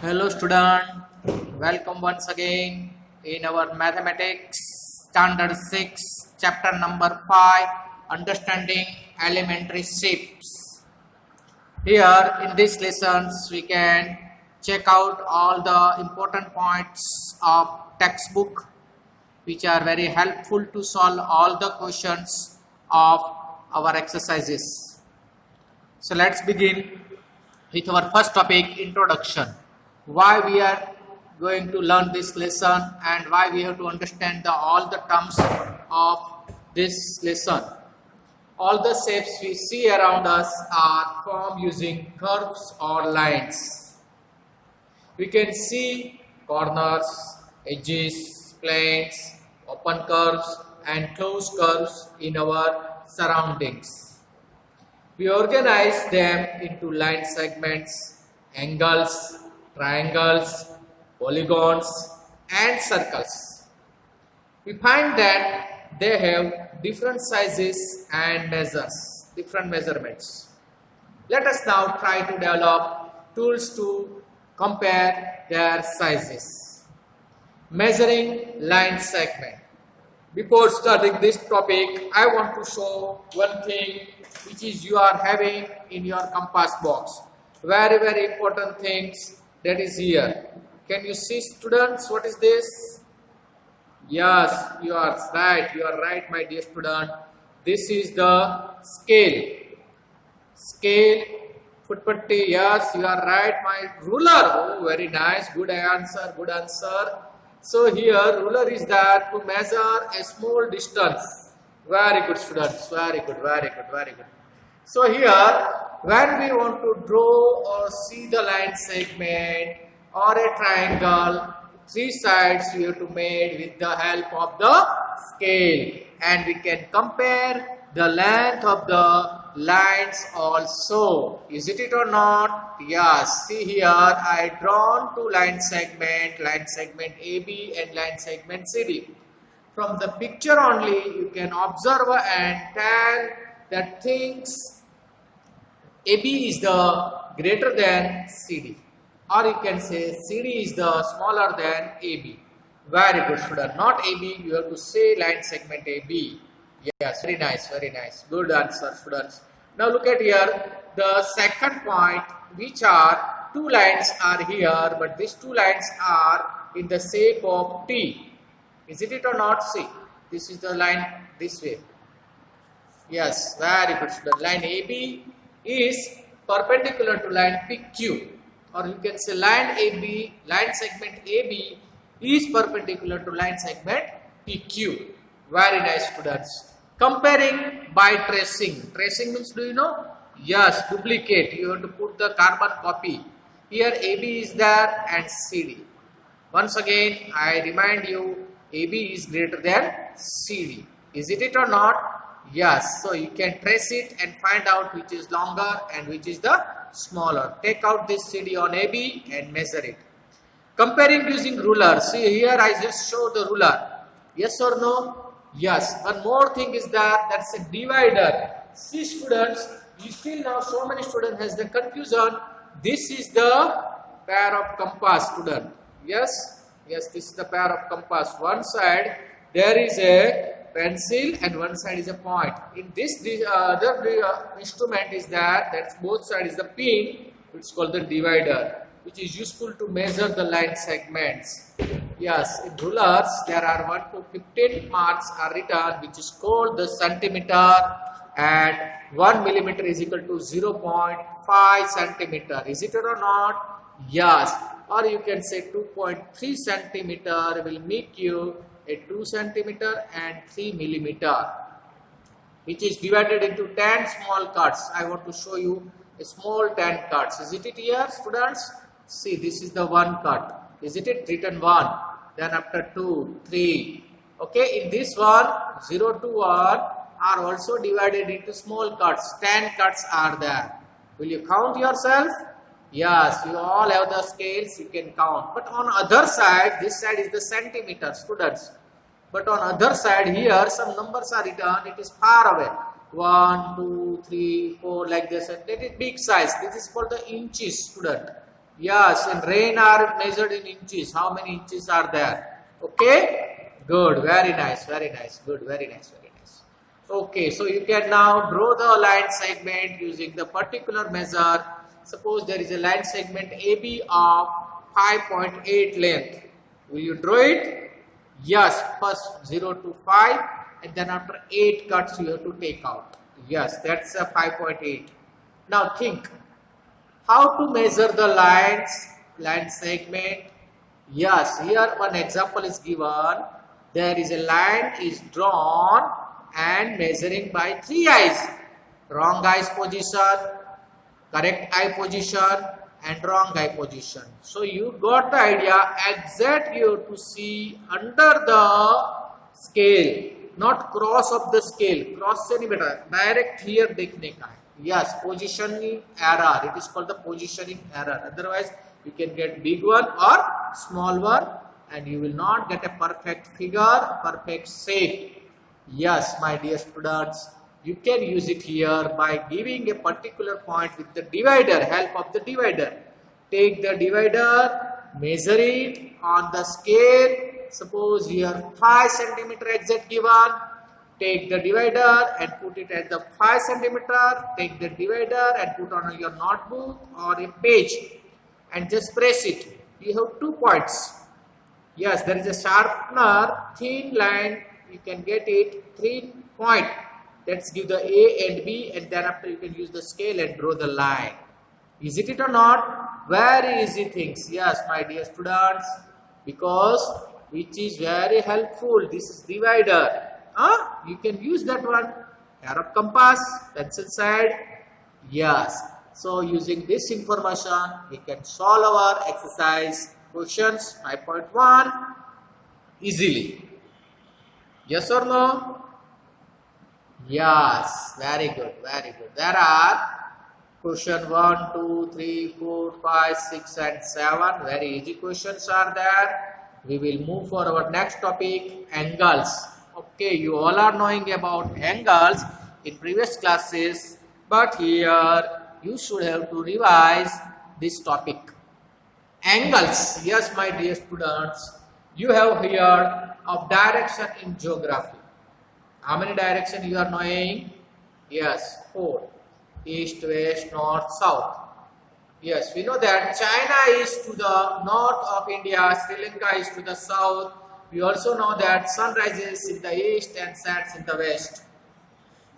Hello student, welcome once again in our mathematics standard 6 chapter number 5 understanding elementary shapes. Here in these lessons we can check out all the important points of textbook which are very helpful to solve all the questions of our exercises. So let's begin with our first topic, introduction. Why we are going to learn this lesson and why we have to understand all the terms of this lesson. All the shapes we see around us are formed using curves or lines. We can see corners, edges, planes, open curves and closed curves in our surroundings. We organize them into line segments, angles, triangles, polygons and circles. We find that they have different sizes and different measurements. Let us now try to develop tools to compare their sizes. Measuring line segment. Before starting this topic, I want to show one thing which is you are having in your compass box. Very important things that is here. Can you see, students, what is this? Yes, you are right my dear student. This is the scale. Scale, footpatti, yes, you are right. My ruler, oh very nice, good answer. So here ruler is there to measure a small distance. Very good students, very good. So here when we want to draw or see the line segment or a triangle, three sides we have to make with the help of the scale, and we can compare the length of the lines also. Is it or not? Yes. See here I drawn two line segment AB and line segment CD. From the picture only you can observe and tell that things AB is the greater than CD, or you can say CD is the smaller than AB. Very good student. Not AB, you have to say line segment AB. Yes, very nice. Good answer, students. Now look at here the second point, which are two lines are here, but these two lines are in the shape of T. Is it or not? See, this is the line this way. Yes, very good student. Line AB is perpendicular to line PQ, or you can say line segment AB is perpendicular to line segment PQ. Very nice, students. Comparing by tracing. Tracing means, do you know? Yes, duplicate. You have to put the carbon copy. Here AB is there and CD. Once again, I remind you, AB is greater than CD. Is it or not? Yes. So you can trace it and find out which is longer and which is the smaller. Take out this CD on AB and measure it. Comparing using ruler. See here I just show the ruler. Yes or no? Yes. One more thing is that's a divider. See students, you still now so many students has the confusion. This is the pair of compass, student. Yes, this is the pair of compass. One side there is a pencil and one side is a point. In this other instrument is that's both sides is the pin. It's called the divider, which is useful to measure the line segments. Yes, in rulers there are 1 to 15 marks are written, which is called the centimeter, and 1 millimeter is equal to 0.5 centimeter. Is it or not? Yes. Or you can say 2.3 centimeter will make you a 2 centimeter and 3 millimeter, which is divided into 10 small cuts. I want to show you a small 10 cuts. Is it here, students? See, this is the one cut. Is it written 1? Then after 2, 3. Okay, in this one, 0 to 1 are also divided into small cuts. 10 cuts are there. Will you count yourself? Yes, you all have the scales, you can count. But on other side, this side is the centimeter, students. But on other side here, some numbers are written, it is far away. 1, 2, 3, 4 like this. And that is big size. This is called the inches, student. Yes, in rain are measured in inches. How many inches are there? Okay, good, very nice, good, very nice, very nice. Okay, so you can now draw the line segment using the particular measure. Suppose there is a line segment AB of 5.8 length. Will you draw it? Yes, first 0 to 5 and then after 8 cuts you have to take out. Yes, that's a 5.8. Now think, how to measure the line segment? Yes, here one example is given. There is a line is drawn and measuring by 3 eyes. Wrong eyes position, correct eye position and wrong eye position. So you got the idea, exact you have to see under the scale, not cross of the scale. Cross से नहीं बेटा, direct here देखने का है. Yes, positioning error. It is called the positioning error. Otherwise, you can get big one or small one, and you will not get a perfect figure, perfect shape. Yes, my dear students, you can use it here by giving a particular point with the divider, help of the divider. Take the divider, measure it on the scale. Suppose here 5 centimeter exact given. Take the divider and put it at the 5 centimeter. Take the divider and put on your notebook or a page and just press it. You have 2 points. Yes, there is a sharpener, thin line. You can get it, 3 point. Let's give the A and B and then after you can use the scale and draw the line. Is it or not? Very easy things. Yes, my dear students, because which is very helpful. This is divider. You can use that one. Pair of compass, pencil side. Yes. So using this information, we can solve our exercise questions 5.1 easily. Yes or no? Yes. Very good. Very good. There are question 1, 2, 3, 4, 5, 6 and 7. Very easy questions are there. We will move for our next topic, angles. Okay, you all are knowing about angles in previous classes, but here you should have to revise this topic. Angles. Yes, my dear students, you have here of direction in geography. How many directions you are knowing? Yes, 4. East, west, north, south. Yes, we know that China is to the north of India, Sri Lanka is to the south. We also know that sun rises in the east and sets in the west.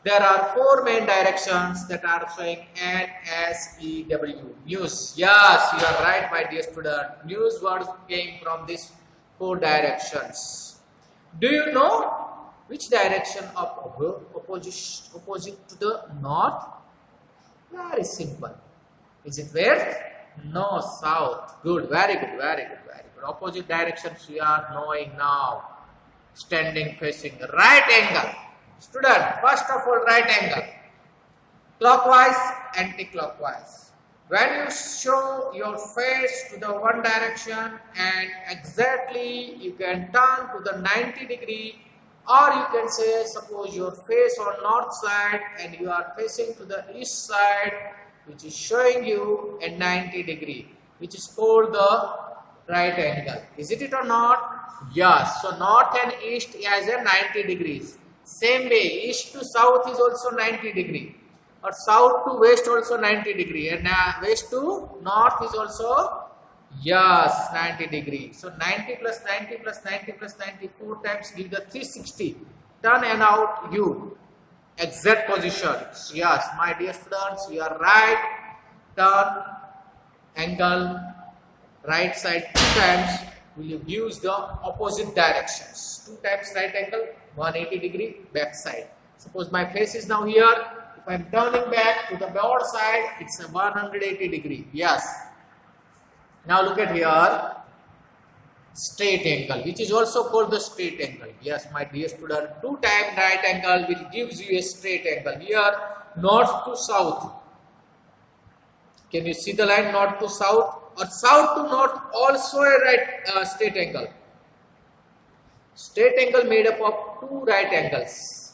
There are 4 main directions that are showing N, S, E, W. News. Yes, you are right, my dear student. News words came from these 4 directions. Do you know which direction of opposite to the north? Very simple. Is it west? No, south. Good, very good, very good, very good. Opposite directions we are knowing now. Standing facing right angle. Student, first of all, right angle. Clockwise, anti-clockwise. When you show your face to the one direction and exactly you can turn to the 90 degree, or you can say suppose your face on north side and you are facing to the east side, which is showing you a 90 degree, which is called the right angle. Is it or not? Yes. So north and east has a 90 degrees. Same way, east to south is also 90 degree, or south to west also 90 degree, and west to north is also, yes, 90 degree. So 90 plus 90 plus 90 plus 90, 4 times give the 360. Turn and out you. Exact positions. Yes, my dear students, you are right. Turn, angle, right side 2 times will you use the opposite directions. 2 times right angle, 180 degree back side. Suppose my face is now here. If I am turning back to the board side, it's a 180 degree. Yes. Now look at here. Straight angle, which is also called the straight angle. Yes, my dear student, 2 times right angle will gives you a straight angle. Here, north to south. Can you see the line north to south? Or south to north, also a right straight angle. Straight angle made up of 2 right angles.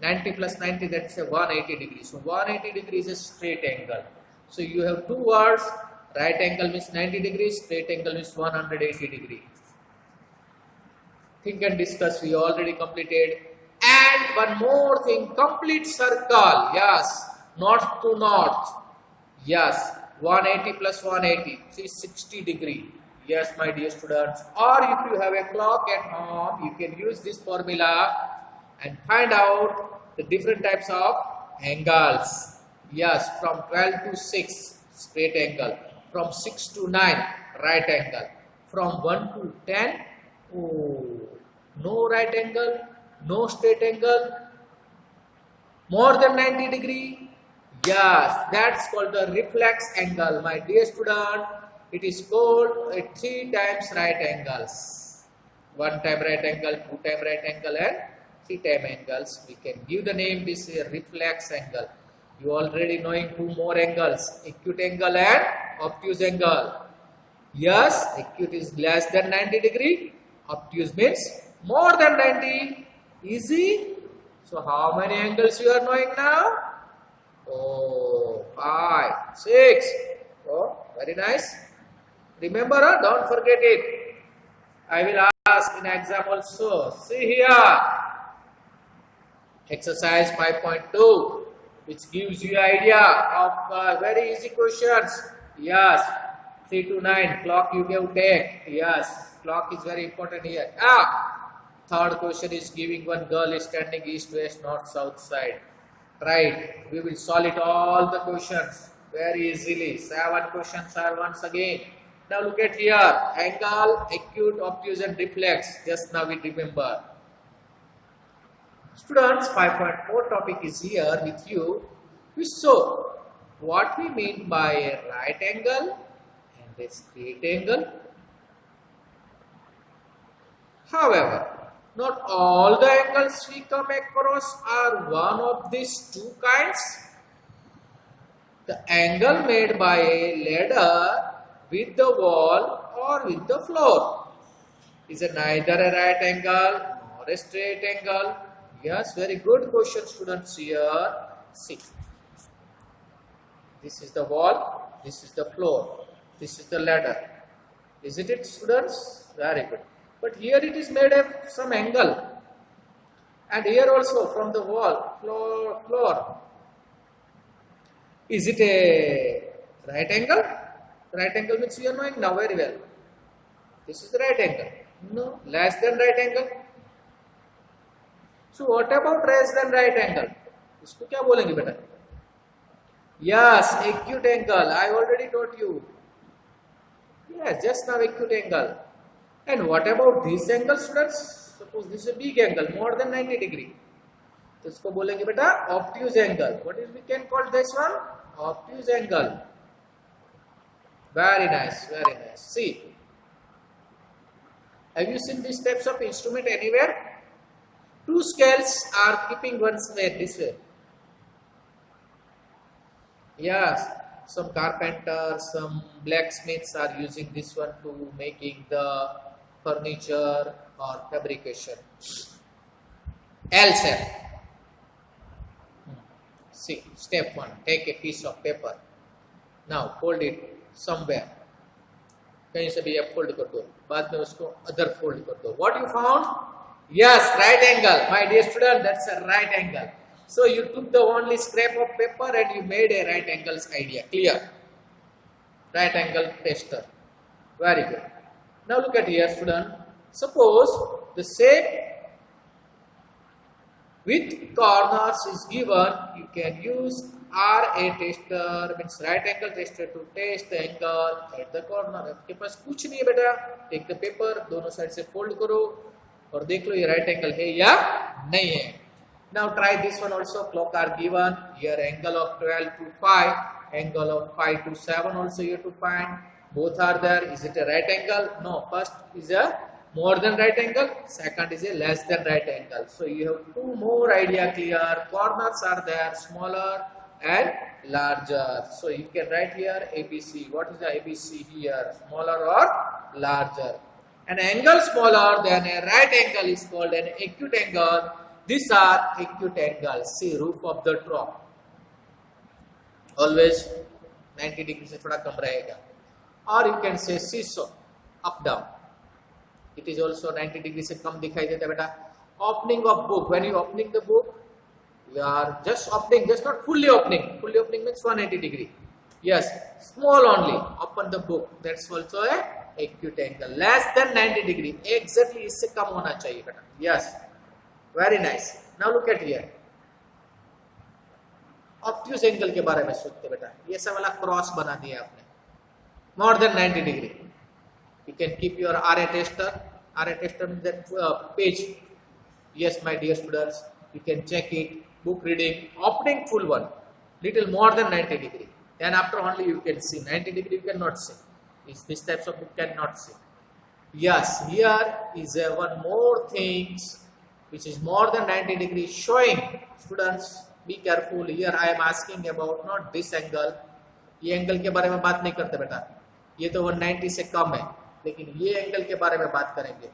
90 plus 90, that's a 180 degree. So 180 degree is a straight angle. So you have 2 words. Right angle means 90 degrees, straight angle means 180 degree. Think and discuss, we already completed. And one more thing, complete circle. Yes, north to north. Yes, 180 plus 180, 360 degree. Yes, my dear students. Or if you have a clock at home, you can use this formula and find out the different types of angles. Yes, from 12 to 6, straight angle. From 6 to 9, right angle. From 1 to 10, oh, no right angle, no straight angle. More than 90 degree. Yes, that's called the reflex angle. My dear student, it is called 3 times right angles. 1 time right angle, 2 time right angle and 3 time angles. We can give the name, this is a reflex angle. You already knowing 2 more angles, acute angle and obtuse angle. Yes, acute is less than 90 degree, obtuse means more than 90. Easy. So how many angles you are knowing now? Oh, 5, 6. Oh, very nice. Remember, don't forget it. I will ask in exam also. See here. Exercise 5.2, which gives you idea of very easy questions. Yes, 3 to 9, clock you can take. Yes, clock is very important here. Third question is giving one girl is standing east, west, north, south side. Right, we will solve it all the questions very easily. 7 questions are once again. Now look at here, angle, acute, obtuse and reflex. Just now we remember. Students, 5.4 topic is here with you. We saw what we mean by a right angle and a straight angle. However, not all the angles we come across are one of these 2 kinds. The angle made by a ladder with the wall or with the floor is neither a right angle nor a straight angle. Yes, very good question, students. Here, see. This is the wall, this is the floor, this is the ladder. Isn't it, students? Very good. But here it is made of some angle. And here also from the wall, floor. Is it a right angle? Right angle means you are knowing now very well. This is the right angle. No, less than right angle. So what about less than right angle? इसको क्या बोलेंगे बेटा? Yes, acute angle. I already told you. Yes, just now acute angle. And what about this angle, students? Suppose this is a big angle, more than 90 degree. तो इसको बोलेंगे बेटा obtuse angle. What is we can call this one? Obtuse angle. Very nice, very nice. See, have you seen these types of instrument anywhere? 2 scales are keeping one way this way. Yes, some carpenters, some blacksmiths are using this one to making the furniture or fabrication. L shape. See, step 1, take a piece of paper. Now fold it somewhere. कहीं से भी आप fold कर दो. बाद में उसको other fold कर दो. What you found? Yes, right angle. My dear student, that's a right angle. So you took the only scrap of paper and you made a right angles idea. Clear? Right angle tester. Very good. Now look at here, student. Suppose the shape with corners is given, you can use RA tester, means right angle tester, to test the angle at the corner. आपके पास कुछ नहीं है बेटा. Take the paper, दोनों side से fold करो और देख लो ये right angle है या नहीं है. Now try this one also. Clock are given. Here angle of 12 to 5, angle of 5 to 7 also you have to find. Both are there. Is it a right angle? No. First is a more than right angle. Second is a less than right angle. So you have 2 more idea clear. Corners are there, smaller and larger. So you can write here ABC. What is the ABC here? Smaller or larger? An angle smaller than a right angle is called an acute angle. These are acute angles. See, roof of the top. Always 90 degree से थोड़ा कम रहेगा. or you can say seesaw, up down. It is also 90 degree से कम दिखाई देता है बेटा. Opening of book, when you opening the book, you are just opening, just not fully opening. Fully opening means 180 degree. Yes, small only. Open the book. That's also a acute angle. Less than 90 degree. Exactly इससे कम होना चाहिए बेटा. Yes, very nice. Now look at here. Obtuse angle के बारे में सोचते बेटा. ये सब वाला क्रॉस बना दिया आपने. More than 90 degree. You can keep your RA tester. RA tester means that page. Yes, my dear students, you can check it. Book reading, opening full one, little more than 90 degree. Then after only you can see. 90 degree you cannot see. This types of book cannot see. Yes, here is one more things which is more than 90 degree showing. Students, be careful. Here I am asking about not this angle. ये angle के बारे में बात नहीं करते बेटा. ये तो 190 से कम है, लेकिन ये एंगल के बारे में बात करेंगे.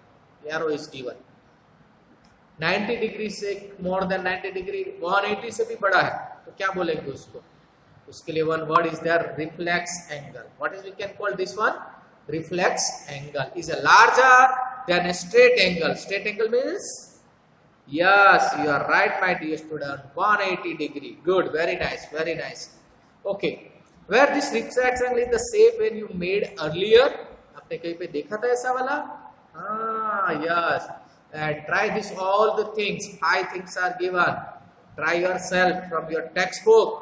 एरो इज गिवन 90 डिग्री से मोर देन 90 डिग्री 180 से भी बड़ा है, तो क्या बोलेंगे उसको? उसके लिए one word is there, reflex angle. What is we can call this one? Reflex angle is a larger than straight angle. Straight angle means, yes, you are right my dear student, 180 degree. Good, very nice, very nice. Okay, where this reflex angle is the same when you made earlier. आपने कहीं पे देखा था ऐसा वाला? Yes. And try this, all the things, 5 things are given. Try yourself from your textbook.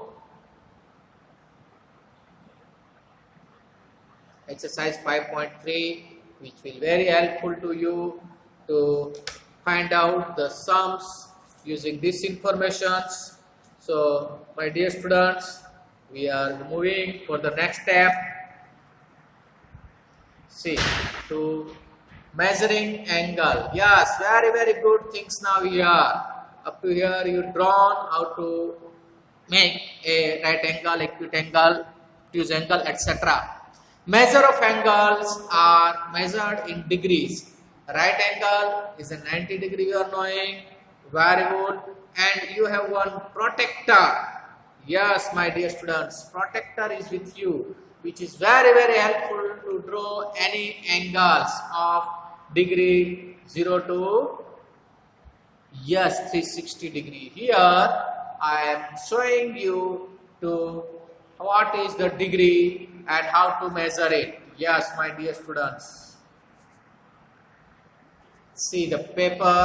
Exercise 5.3, which will very helpful to you to find out the sums using this informations. So my dear students, we are moving for the next step. See, to measuring angle. Yes, very very good things now here. Up to here you drawn how to make a right angle, acute angle, obtuse angle, etc. Measure of angles are measured in degrees. Right angle is a 90 degree, you are knowing. Very good. And you have one protractor. Yes, my dear students, protractor is with you, which is very very helpful to draw any angles of degree 0 to, yes, 360 degree. Here I am showing you to what is the degree and how to measure it. Yes, my dear students, see the paper,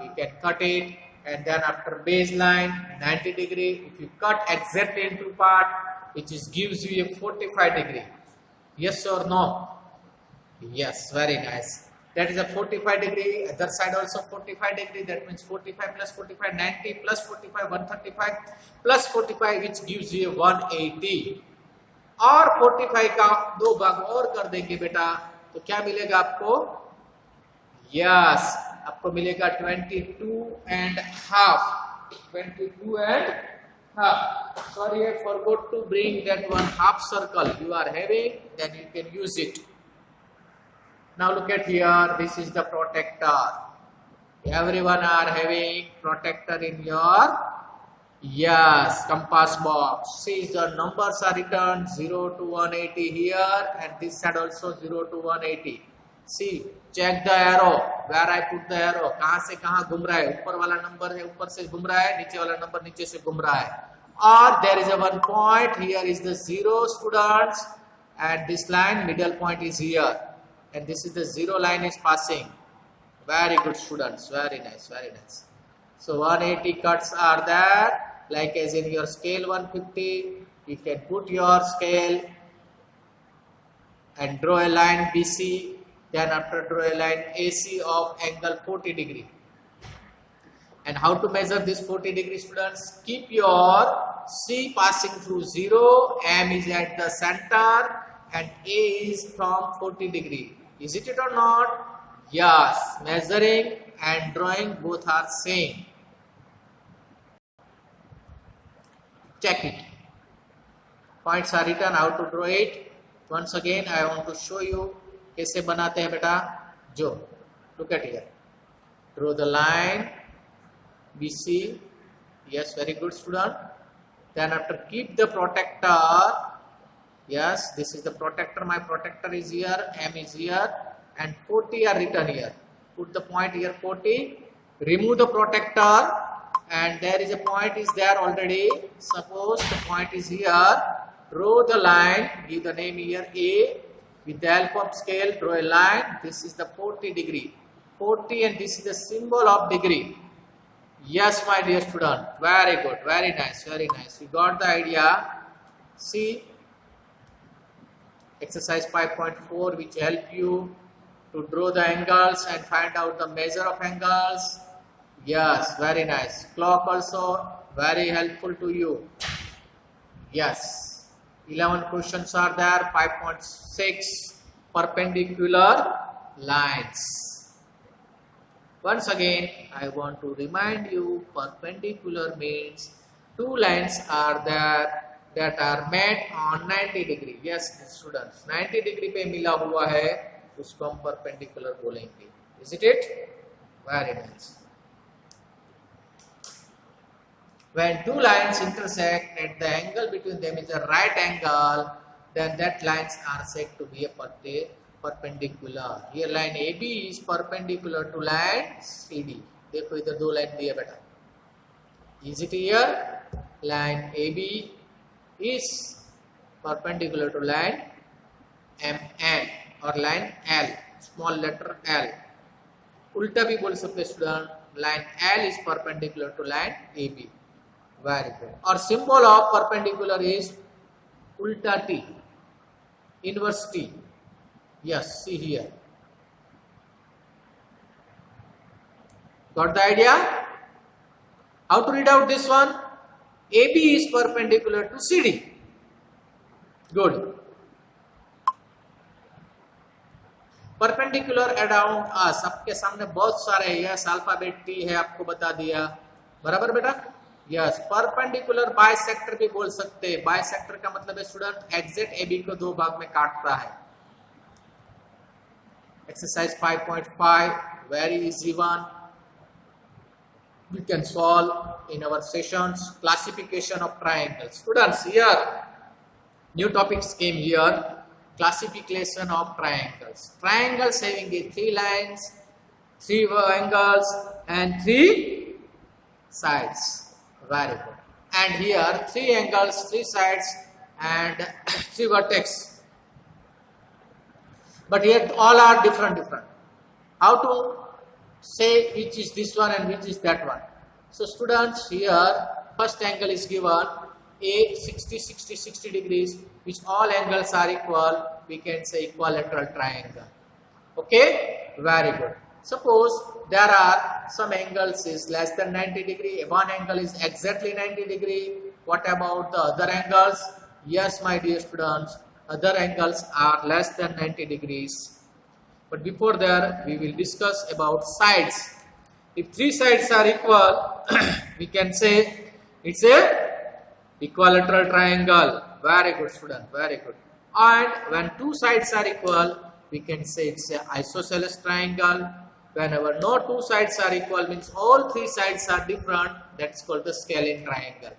you can cut it, and then after baseline 90 degree, if you cut exactly into part, which is gives you a 45 degree. Yes or no? Yes, very nice. That is a 45 degree, other side also 45 degree, that means 45 plus 45, 90 plus 45, 135 plus 45, which gives you a 180. और 45 का 2 भाग और कर देंगे बेटा, तो क्या मिलेगा आपको? Yes, आपको मिलेगा 22 and half. 22 and half. Sorry, I forgot to bring that one half circle. You are having, then you can use it. Now look at here, this is the protractor. Everyone are having protractor in your, yes, compass box. See, the numbers are written 0 to 180 here, and this side also 0 to 180. See, check the arrow, where I put the arrow. कहाँ से कहाँ घूम रहा है? ऊपर वाला number है ऊपर से घूम रहा है, नीचे वाला नंबर नीचे से घूम रहा है. Or there is a one point, here is the 0, students, and this line middle point is here, and this is the 0 line is passing. Very good students, very nice, very nice. So 180 cuts are there, like as in your scale 150, you can put your scale and draw a line BC, then after draw a line AC of angle 40 degree. And how to measure this 40 degree, students? Keep your C passing through 0, M is at the center, and A is from 40 degree. Is it or not? Yes, measuring and drawing both are same. Check it. Points are written, how to draw it. Once again, I want to show you कैसे बनाते हैं बेटा. जो, look at here. Draw the line BC. Yes, very good student. Then after keep the protractor Yes, this is the protector. My protector is here, M is here, and 40 are written here. Put the point here 40. Remove the protector, and there is a point is there already. Suppose the point is here. Draw the line. Give the name here A. With the help of scale, draw a line. This is the 40 degree. 40, and this is the symbol of degree. Yes, my dear student. Very good. Very nice. Very nice. You got the idea. See. Exercise 5.4, which help you to draw the angles and find out the measure of angles. Yes, very nice. Clock also very helpful to you. Yes, 11 questions are there. 5.6, perpendicular lines. Once again, I want to remind you, perpendicular means two lines are there that are made on 90 degree. Yes, students, 90 degree पे मिला हुआ है, उसको हम perpendicular बोलेंगे. Is it? Very nice. When two lines intersect and the angle between them is a right angle, then that lines are said to be a perpendicular. Here line AB is perpendicular to line CD. देखो इधर दो line दिए बेटा. Is it here? Line AB is perpendicular to line MN or line L, small letter L. उल्टा भी बोल सकते student, line L is perpendicular to line AB. Very good. Or symbol of perpendicular is ulta T, inverse T. Yes, see here. Got the idea? How to read out this one? AB is perpendicular to CD. Good. Perpendicular around us. आपके सामने बहुत सारे yes alphabet T है, आपको बता दिया. बराबर बेटा? यस. परपेंडिकुलर बाइसेक्टर भी बोल सकते हैं. बाइसेक्टर का मतलब है स्टूडेंट एग्जैक्ट AB को दो भाग में काटता है. Exercise 5.5, very easy one. We can solve in our sessions. Classification of triangles. Students, here new topics came here. Classification of triangles. Triangles having three lines, three angles, and three sides. Very good. And here three angles, three sides, and three vertex. But yet all are different. How to say which is this one and which is that one? So students, here first angle is given A 60 degrees, which all angles are equal. We can say equilateral triangle. Okay, very good. Suppose there are some angles is less than 90 degree, one angle is exactly 90 degree. What about the other angles? Yes, my dear students, other angles are less than 90 degrees. But before that, we will discuss about sides. If three sides are equal, we can say it's a equilateral triangle. Very good, student, very good. And when two sides are equal, we can say it's a isosceles triangle. Whenever no two sides are equal, means all three sides are different, that's called the scalene triangle.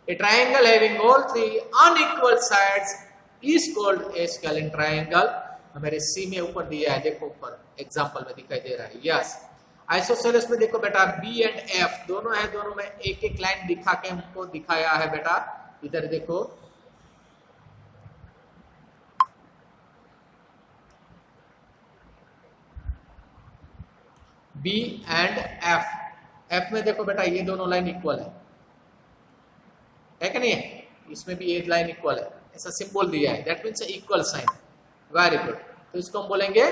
A triangle having all three unequal sides is called a scalene triangle. हमारे C में ऊपर दिया है, देखो ऊपर example में दिखाई दे रहा है. यस, आइसोसेलेस में देखो बेटा B एंड F दोनों है, दोनों में एक एक लाइन दिखा के हमको दिखाया है बेटा. इधर देखो B एंड F में देखो बेटा ये दोनों लाइन इक्वल है कि नहीं है? इसमें भी एक लाइन इक्वल है, ऐसा सिंबल दिया है, that means equal sign. Very good. तो इसको हम बोलेंगे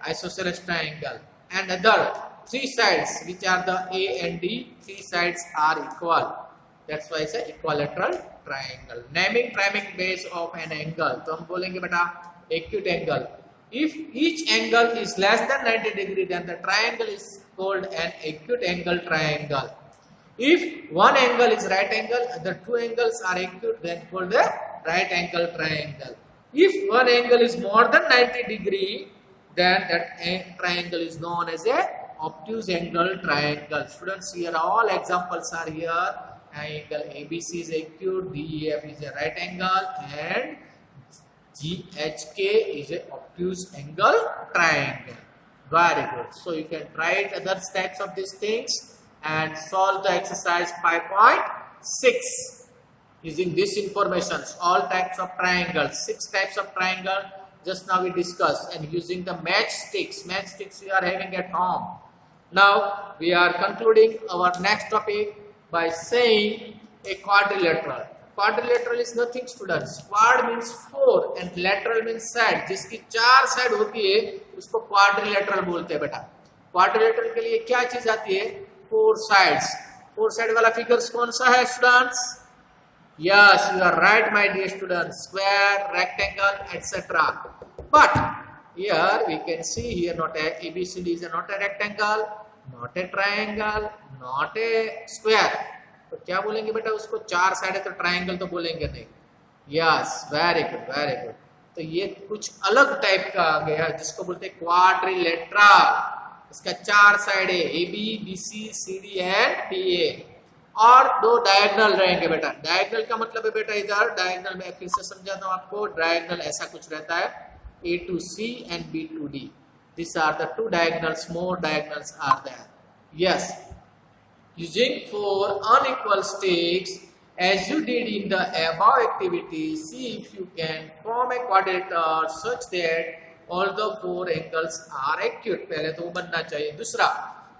isosceles triangle. And other three sides which are the A and D, three sides are equal, that's why it's equilateral triangle. Naming priming base of an angle, तो हम बोलेंगे बेटा acute angle. If each angle is less than 90 degree, then the triangle is called an acute angle triangle. If one angle is right angle, the two angles are acute, then called the right angle triangle. If one angle is more than 90 degree, then that triangle is known as a obtuse angle triangle. Students, here all examples are here. Angle ABC is acute, DEF is a right angle, and GHK is a obtuse angle triangle. Very good. So you can try other types of these things and solve the exercise 5.6 using this information. All types of triangles, 6 types of triangle just now we discussed, and using the matchsticks. Matchsticks we are having at home. Now we are concluding our next topic by saying a quadrilateral. Quadrilateral is nothing, students. Quad means 4 and lateral means side. जिसकी 4 side होती है उसको quadrilateral बोलते हैं बेटा. Quadrilateral के लिए क्या चीज आती है? 4 sides. 4 साइड वाला फिगर्स कौन सा है students? Yes, you are right, my dear students. Square, rectangle, etc. But here we can see here not a ABCD is not a rectangle, not a triangle, not a square. तो क्या बोलेंगे बेटा उसको? 4 side है तो triangle तो बोलेंगे नहीं. Yes, very good, very good. तो ये कुछ अलग टाइप का आ गया जिसको बोलते हैं क्वाड्रिलेटरल. इसका 4 साइड है, AB, BC, CD and DA, और 2 डायगोनल रहेंगे बेटा. डायगोनल का मतलब है बेटा इधर डायगोनल में फिर से समझाता हूं आपको. डायगोनल ऐसा कुछ रहता है, A to C and B to D. These are the 2 diagonals. More diagonals are there. Yes. Using 4 unequal sticks as you did in the above activity, see if you can form a quadrilateral such that all the 4 angles are acute. पहले तो वो बनना चाहिए. दूसरा,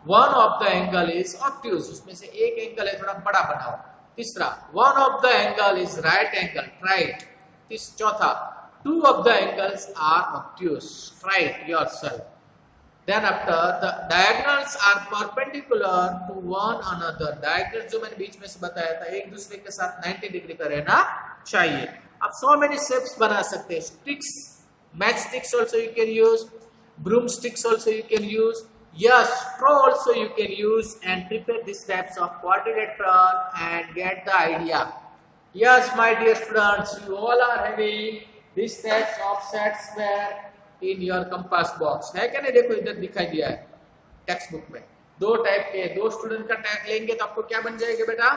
one of the angle is obtuse. उसमें से एक angle है थोड़ा बड़ा बनाओ. तीसरा, one of the angle is right angle. Try it. चौथा, 2 of the angles are obtuse. Try it yourself. Then after the diagonals are perpendicular to one another. Diagonals जो मैंने बीच में से बताया था एक दूसरे के साथ 90 डिग्री का रहना चाहिए. अब so many shapes बना सकते हैं. Sticks, match sticks also you can use. Broomsticks also you can use. Yes, straw also you can use and prepare these types of quadrilateral and get the idea. Yes, my dear students, you all are having these types of set square in your compass box. है क्या नहीं? देखो इधर दिखाई दिया है text book में. 2 type के, 2 स्टूडेंट का टैग लेंगे तो आपको क्या बन जाएगा बेटा?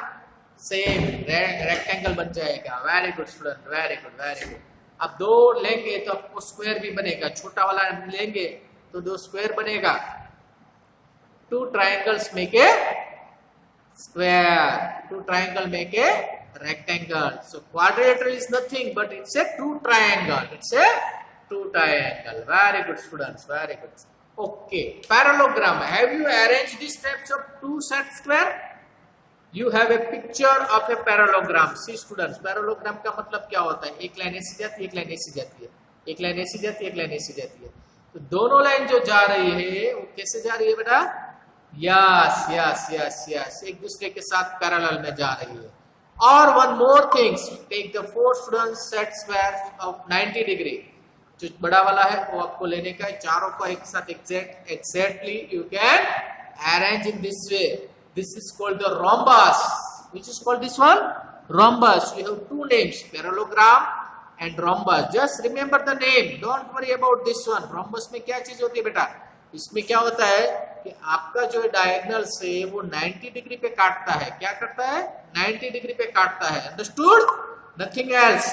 सेम रेक्टेंगल बन जाएगा. Very good student, very good, very good. अब 2 लेंगे तो आपको स्क्वायर भी बनेगा. छोटा वाला लेंगे तो 2 स्क्वायर बनेगा. 2 triangles make a square. 2 triangle make a rectangle. So quadrilateral is nothing but it's a 2 triangle. It's a 2 triangle. Very good students, very good. Okay, parallelogram. Have you arranged these types of 2 set square? You have a picture of a parallelogram. See students, parallelogram का मतलब क्या होता है? एक line ऐसी जाती है, एक लाइन ऐसी जाती है, एक लाइन ऐसी जाती है, एक लाइन ऐसी जाती है. तो दोनों लाइन जो जा रही है वो कैसे जा रही है बेटा? यस यस यस यस, एक दूसरे के साथ पैरेलल में जा रही है. और one more things, take the 4 students set square of 90 degree. जो बड़ा वाला है वो आपको लेने का है. चारों को एक साथ exactly you can arrange in this way. This is called the rhombus. Which is called this one? Rhombus. You have 2 names, parallelogram and rhombus. Just remember the name. Don't worry about this one. Rhombus में क्या चीज होती है बेटा? इसमें क्या होता है कि आपका जो डायगोनल से वो 90 डिग्री पे काटता है. क्या करता है? 90 डिग्री पे काटता है. Understood? Nothing else.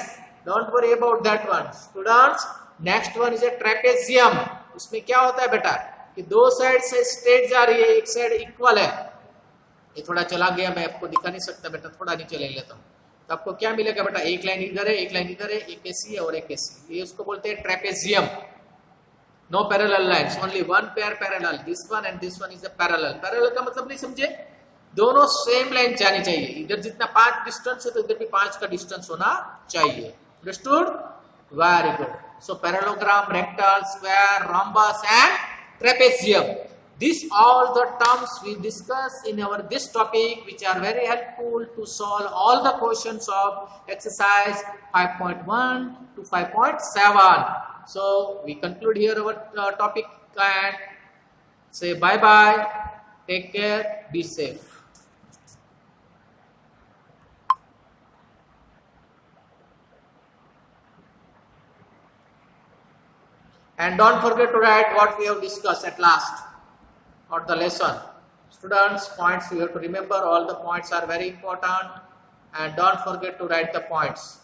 Don't worry about that one. Students, next one is a trapezium. उसमें क्या होता है बेटा कि 2 साइड से स्ट्रेट जा रही है, एक साइड इक्वल है. ये थोड़ा चला गया, मैं आपको दिखा नहीं सकता बेटा, थोड़ा नीचे ले लेता हूँ. तो आपको क्या मिलेगा बेटा? एक लाइन इधर है, एक लाइन इधर है, एक ऐसी है और एक ऐसी. ये उसको बोलते हैं trapezium. No parallel lines, only one pair parallel. This one and this one is a parallel. Parallel का मतलब नहीं समझे? दोनों सेम लाइन जानी चाहिए. इधर जितना 5 डिस्टेंस है तो इधर भी 5 का डिस्टेंस होना चाहिए. Understood? Very good. So parallelogram, rectangle, square, rhombus and trapezium. These all the terms we discuss in our this topic, which are very helpful to solve all the questions of exercise 5.1 to 5.7. So we conclude here our topic and say bye bye. Take care. Be safe. And don't forget to write what we have discussed at last or the lesson. Students, points you have to remember. All the points are very important and don't forget to write the points.